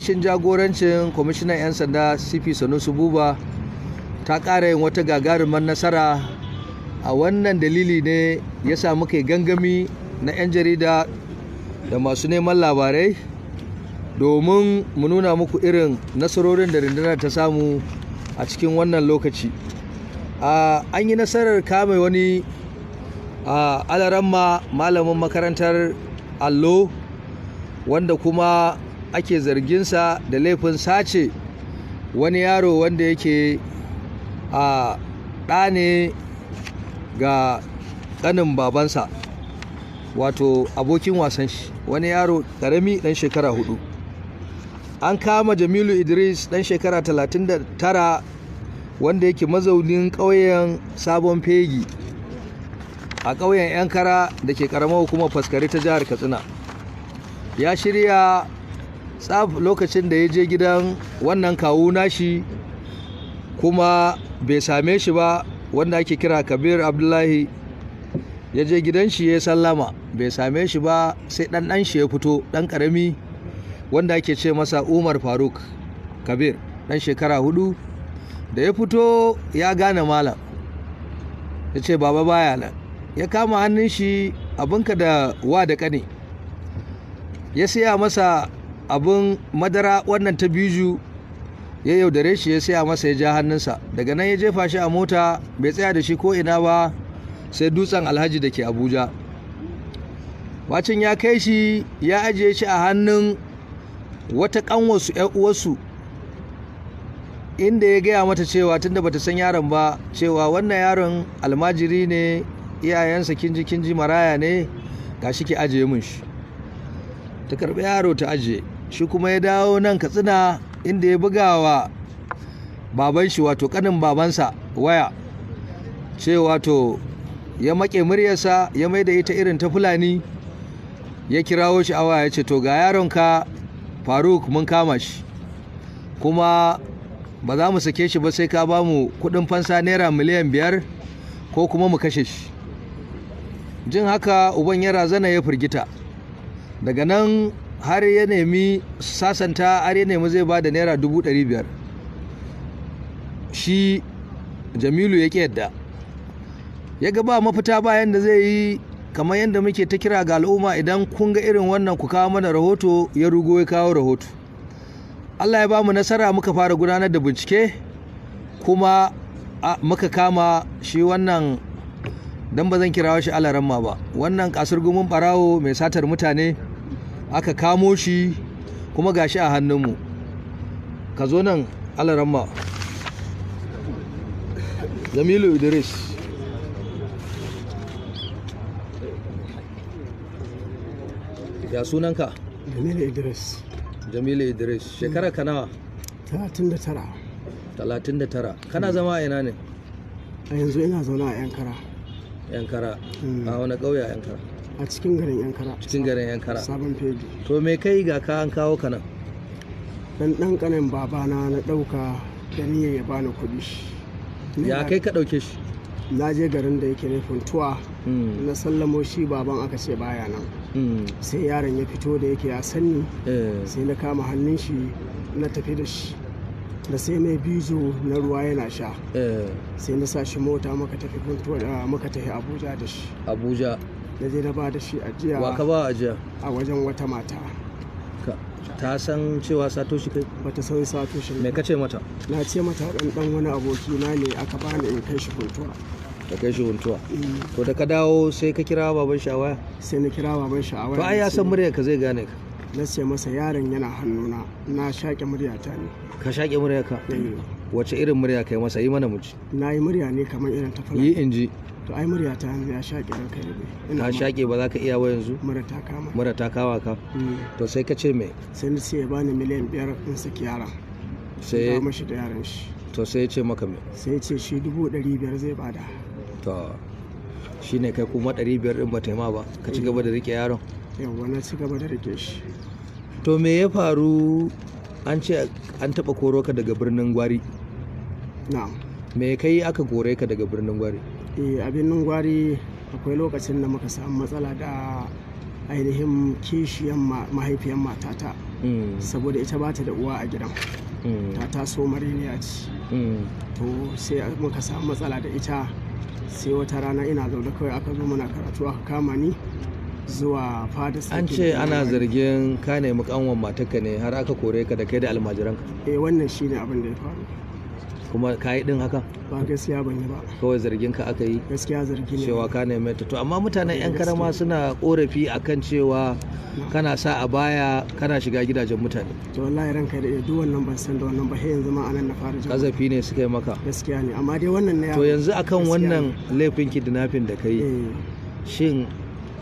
Shin jagorancin kwamishinan 'yan sanda CP Sanusi Buba ta ƙara yin wata gagarumar nasara. A wannan dalili ne ya sa muka yi gangami na 'yan jarida da masu neman labarai domin mu nuna muku irin nasarorin da rundunar ta samu a cikin wannan lokaci. An yi nasarar kame wani alaramma malamin makarantar allo wanda kuma ake zarginsa da laifin sace wani yaro wanda yake ɗa ne ga ƙanin babansa, wato abokin wasan shi, wani yaro ƙarami ɗan shekara 4. An kama Jamilu Idris ɗan shekara 39 wanda yake mazaunin ƙauyen Sabon Fegi a ƙauyen Yankara da ke ƙaramar hukumar Faskari ta jihar Katsina. Ya shirya tsaf lokacin da ya je gidan wannan kawu nashi kuma bai same shi ba, wanda ake kira Kabir Abdullahi. Ya je gidan shi ya sallama bai same shi ba, sai ɗan shi ya fito, ɗan ƙarami wanda ake ce masa Umar Faruk Kabir, ɗan shekara 4. Da ya fito ya gane malam, ya ce baba baya nan. Ya kama hannun shi, abinka da wa da ƙane. Ya siya masa abin madara wannan ta biju, ya yaudare shi, ya siya masa, ya ja hannunsa. Daga nan ya jefa shi a mota, bai tsaya da shi ko ina ba sai dutsen Alhaji da ke Abuja. Bacin ya kai shi, ya ajiye shi a hannun wata ƙanwarsu 'yan uwarsu, inda ya gaya mata cewa tunda bata san yaron ba, cewa wannan yaron almajiri ne, iyayensa kinji maraya ne, gashi ki ajiye mun shi. Ta karbi yaro ta ajiye shi, kuma ya dawo nan Katsina inda ya buga wa baban shi, wato kanin babansa, waya cewa to ya make muryarsa, ya maida ita irin ta Fulani, ya kirawo shi a waya, ya ce to ga yaronka Faruk mun kama shi, kuma ba za mu sake shi ba sai ka ba mu kudin fansa naira miliyan 5 ko kuma mu kashe shi. Jin haka uban ya razana, ya firgita. Daga nan har ya nemi sasanta, har ya nemi zai ba da naira 500,000. Shi Jamilu ya ƙi yadda, ya ga ba mafita bayan da zai yi. Kamar yadda muke ta kira ga al'umma, idan kun ga irin wannan ku kawo mana rahoto, ya rugo ya kawo rahoto. Allah ya ba mu nasara, muka fara gudanar da bincike, kuma muka kama shi wannan, dan ba zan kirawo shi alaramma ba, wannan kasurgumin barawo mai satar mutane. Aka kamo shi kuma gashi a hannunmu. Ka zo nan alaramma. Jamilu Idris. Ya sunanka? Jamilu Idris. Jamilu Idris. Shekara ka nawa? 39. 39. Kana zama a ina ne? A yanzu ina zaune a Yankara. Yankara. A wani ƙauye a Yankara? A cikin garin Yankara. Cikin garin Yankara. Sabon Fegi. To me kai ga ka an kawo ka nan? Dan kanin babana na ɗauka da niyyar ya bani kuɗi. Ya kai ka ɗauke shi? Na je garin da yake nufin tuwa. Na sallamo shi baban, aka ce baya nan. Sai yaron ya fito da yake ya sanni, sai na kama hannun shi na tafi da shi, da sai mai bijo na ruwa yana sha. Sai na sa shi mota, muka tafi Abuja da shi. Abuja. Na je na ba da shi ajiya. Wa ka ba ajiya? A wajen wata mata. Ta san cewa sato shi kai? Bata san sato shi. Me ka ce mata? Na ce mata dan wani aboki na ne aka bani in kai shi Huntuwa. Da kai shi Huntuwa. To da ka dawo sai ka kira baban shi a waya? Sai na kira baban shi a waya. To ai ya san muryar ka, zai gane ka. Na ce masa yaron yana hannuna, na shaƙe muryata ne. Ka shaƙe muryar ka? Wace irin murya kai masa? Yi mana muci. Na yi murya ne kamar irin ta Fulani. Yi in ji. To ai muryata ne ya shaƙe ɗan kai ne. Ka shaƙe, ba za ka iya ba yanzu? Mura ta kama. Mura ta kawa ka? To sai ka ce me? Sai na ce ya bani miliyan 5 in saki yaron. Sai ya mashi da yaron shi. To sai ya ce maka me? Sai ya ce shi 500,000 zai bada. To shi ne kai kuma 500 ɗin ba taima ba, ka ci gaba da rike yaron? Yawwa, na ci gaba da rike shi. To me ya faru? An ce an taɓa koro ka daga birnin Gwari. Na'am. Me kai aka kore ka daga birnin Gwari? A birnin Gwari akwai lokacin da muka samu matsala da ainihin kishiyan mahaifiyan matata. saboda ita ba ta da uwa a gidan, ta taso mariniya ce. To sai muka samu matsala da ita, sai wata rana ina zaune kawai aka zo muna karatu aka kama ni zuwa fada. An ce ana zargin ka nemi kanwan matarka ne har aka kore ka da kai da almajiranka. Wannan shine abin da ya faru. Kuma ka yi din haka? Ba gaskiya ban yi ba. Kawai zargin ka aka yi? Gaskiya zargi ne. Cewa ka neme ta. To amma mutanen yan karama suna korafi akan cewa kana sa a baya kana shiga gidajen mutane. To wallahi ranka da duk wannan ban san da wannan ba, sai yanzu ma anan na fara jin. Kazafi ne suka yi maka? Gaskiya ne, amma dai wannan ne. To yanzu akan wannan laifin kidnapping da kai, shin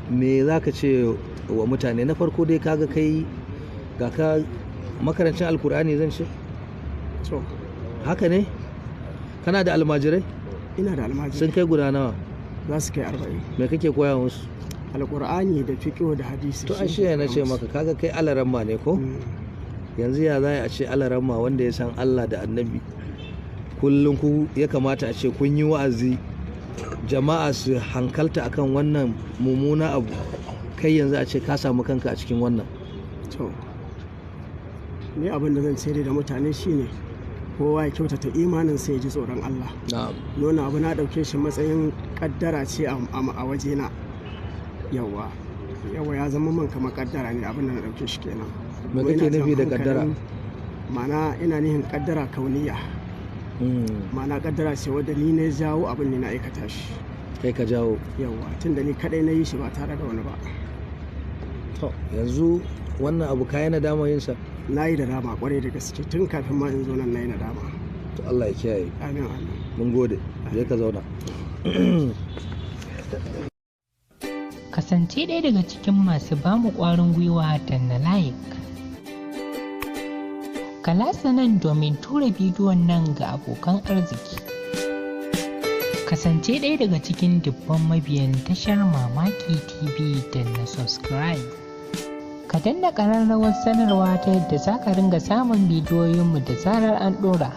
me zaka ce wa mutane? Na farko dai kaga kai ga ka makarancin alkur'ani zan ce? To haka ne? Kana da almajirai? Ina da almajirai. Sun kai guda nawa? Za su kai 40. Me kake koya musu? Alkur'ani da fiqh da hadisi. To ashe na ce maka kaga kai alaramma ne ko? Yanzu ya za a ce alaramma wanda ya san Allah da annabi, kullum ku ya kamata a ce kun yi wa'azi jama'a su hankalta akan wannan mummuna abu, kai yanzu a ce ka samu kanka a cikin wannan. To ni abin da zan ce da mutane shine kowa ya kyautata imanin sai ya ji tsoron Allah. Nuna abu na dauke shi matsayin kaddara ce a wajena. Yawa ya zama man kamar kaddara ne, abin da na dauke shi kenan. Me kake nufi da kaddara? Ma'ana ina nihin kaddara kauniya. Ma'ana kaddara ce wadda ni ne jawo abin ne na aikata shi. Kai ka jawo? Yawa, tunda ni kadai na yi shi ba tare da wani ba. To yanzu wannan abu kayi nadama yin sa? Na yi da dama kwarai da gaske, tun kafin ma in zo nan na yi nadama. To Allah ya kiyaye. Amin amin. Mun gode. Je ka zauna. Kasance ɗaya daga cikin masu bamu ƙwarin gwiwa da na like. Ka latsa nan domin tura bidiyon nan ga abokan arziki. Kasance ɗaya daga cikin dubban mabiyan tashar Mamaki TV da na subscribe. Ka danna ƙararrawar sanarwa ta yadda za ka ringa samun bidiyoyinmu da zarar an ɗora.